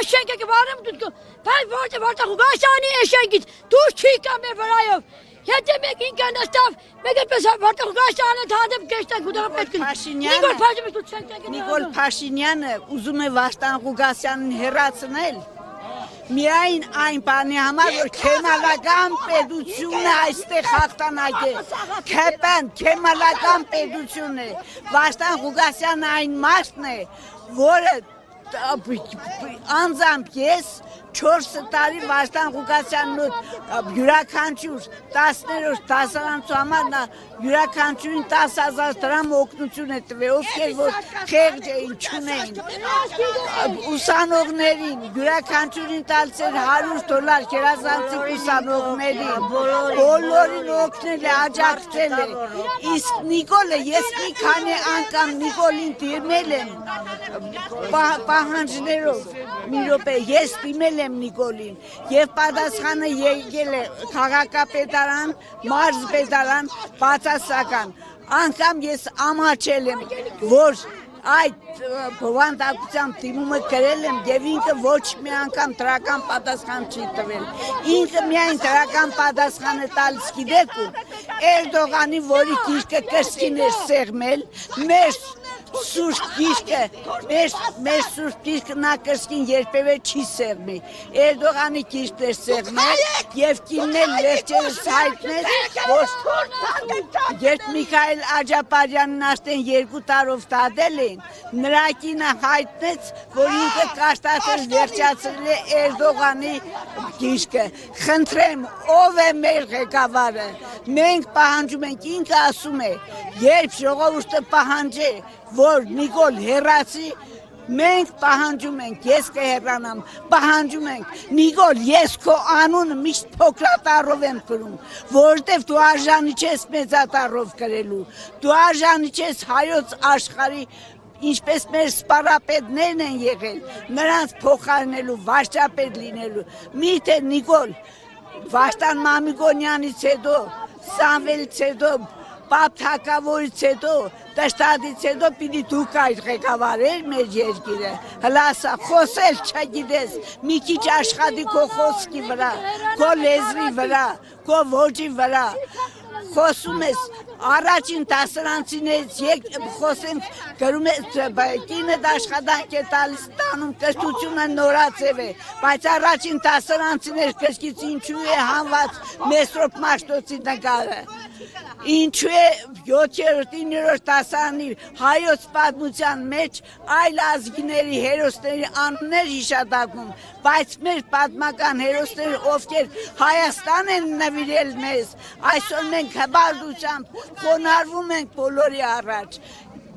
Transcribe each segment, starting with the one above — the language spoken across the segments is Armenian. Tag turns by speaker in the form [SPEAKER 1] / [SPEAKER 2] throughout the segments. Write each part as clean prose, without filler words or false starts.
[SPEAKER 1] eşek ki varım tutku. Ben vardı Hugashani eşek dur çıkan bir varayım. Yetemek imkanı stav. Megat mesela vardı Hugashani tadım geçti kudurap etkin. Nikol Paşinyan tutacak.
[SPEAKER 2] Nikol Paşinyan uzun vaxtdan Hugashyanın հեռացնել Միայն այն բանի համար, որ քեմալական պետությունը այստեղ հաղթանակ է, քեմալական պետություն է, Վարդան Ղուկասյանը այն մարդն է, որը անձամբ ես 4 տարի Վարդան Ղուկասյանն յուրաքանչյուր 10-րդ դասարանցու համար նա յուրաքանչյուրին 10,000 դրամ օգնություն է տվել, ովքեր որ խեղճ էին, չունեին, ուսանողներին յուրաքանչյուրին տալիս էր $100 գերազանցիկ ուսանողներին, բոլորին օգնել է, աջակցել է, իսկ Նիկոլը ես մի քանի անգամ Նիկոլին դիմել եմ պահանջներով, մի րոպե, ես դիմել եմ Նիկոլին եւ պատասխանը եկել է քաղաքապետարան, մարզպետարան, բացասական անգամ ես ամաչել եմ, որ այդ բովանդակությամբ դիմումը գրել եմ եւ ինքը ոչ մի անգամ դրական պատասխան չի տվել, ինքը միայն դրական պատասխանը տալիս գիտեք ու Էրդողանի, որի գիրկը կրծքին էր սեղմել, մեր Սուրբ գիրկը, մեր Սուրբ գիրկը նա կրծքին երբևէ չի սեղմի, Էրդողանի գիրկն էր սեղմել եւ կինն վերջերս հայտնեց, որ երբ Միքայել Աջապարյանն արդեն 2 տարով դադել էին, նրա կինը հայտնեց, որ ինքը կարտացել վերջացրել է Էրդողանի գիրկը, խնդրեմ, ով է մեր ղեկավարը, մենք պահանջում ենք, ինքը ասում է, երբ ժողովուրդը պահանջի, որ Նիկոլ հեռացի, մենք պահանջում ենք, ես կհեռանամ, պահանջում ենք, Նիկոլ, ես քո անունը միշտ փոքրատառով եմ կրում, որովհետև դու արժանի չես մեծատառով կրելու, դու արժանի չես հայոց աշխարհի ինչպես մեր սպարապետներն են եղել, նրանց փոխարինելու, վարչապետ լինելու, միթե Նիկոլ, Վարդան Մամիկոնյանից հետո, Սամվելից հետո, Պապ Թակավորից հետո, Տշտադից հետո պիտի դու կայր ղեկավարել մեր երկիրը, հլասա, խոսել չգիտես, մի քիչ աշխատի քո խոսքի վրա, քո լեզվի վրա, քո ոճի վրա, խոսում ես, առաջին դասարանցիներից խոսենք, գրում ես, կինդ աշխատանք է տալիս տանում, կրթությունը նորացև է, բայց առաջին դասարանցիներ կրկից ինչու է հանված Մեսրոպ Մաշտոցի նկարը, ինչու է 7-9-րդ դասարանի հայոց պատմության մեջ այլ ազգիների հերոսների անուններ հիշատակում, բայց մեր պատմական հերոսները, ովքեր Հայաստան են նվիրել մեզ, այսօր մենք հբարդությամբ խոնարհվում ենք բոլորի առաջ,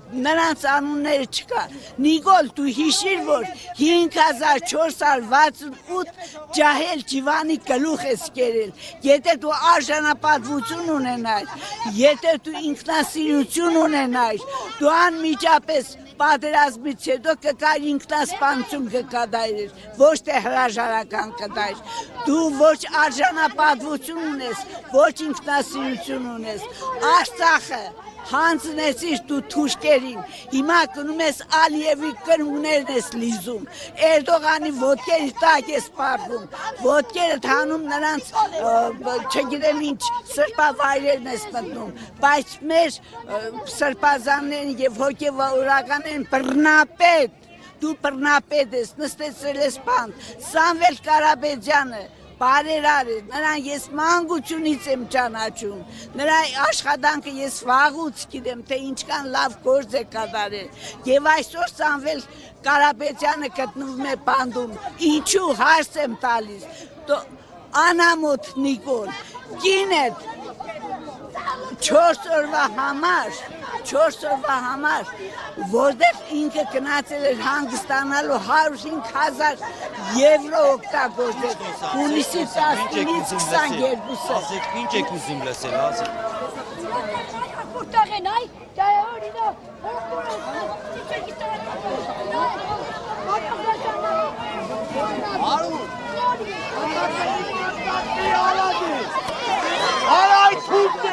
[SPEAKER 2] նրանց անունները չկա, Նիկոլ, դու հիշիր, որ 5468 ջահել ջիվանի գլուխ ես կերել, եթե դու արժանապատվություն ունենայր, եթե դու ինքնասիրություն ունենայր, դու անմիջապես պատերազմից հետո կկար ինքնասպանություն կկատարիր, ոչ թե հրաժարական կտայր, դու ոչ արժանապատվություն ունես, ոչ ինքնասիրություն ունես, Արցախը հանձնեցիր դու թուշկերին, հիմա կնում ես Ալիևի կրուններն ես լիզում, Էրդողանի ոտքերի տակ ես պարվում, ոտքերը հանում նրանց, չգիտեմ ինչ, սրբավայրերն ես մտնում, բայց մեր սրբազաններն և հոգևորականներն բռնապետ, դու բռնապետ ես, նստեցրել ես բանտ, Սամվել Կարապետյանը, բարերար է, նրան ես մանկությունից եմ ճանաչում, նրա աշխատանքը ես վաղուց գիտեմ, թե ինչքան լավ գործ է կատարել, և այսօր Սամվել Կարապետյանը գտնվում է բանդում, ինչու հարց եմ տալիս, անամոթ Նիկոլ, կինդ 4 օրվա համար, որտեղ ինքը գնացել էր հանգստանալու 105,000 եվրո օգտագործել, հունիսի 19-ից 22-ը։
[SPEAKER 3] Ասեք, ինչ եք ուզում լսել, ասեք։
[SPEAKER 4] Արայ թուղթ է։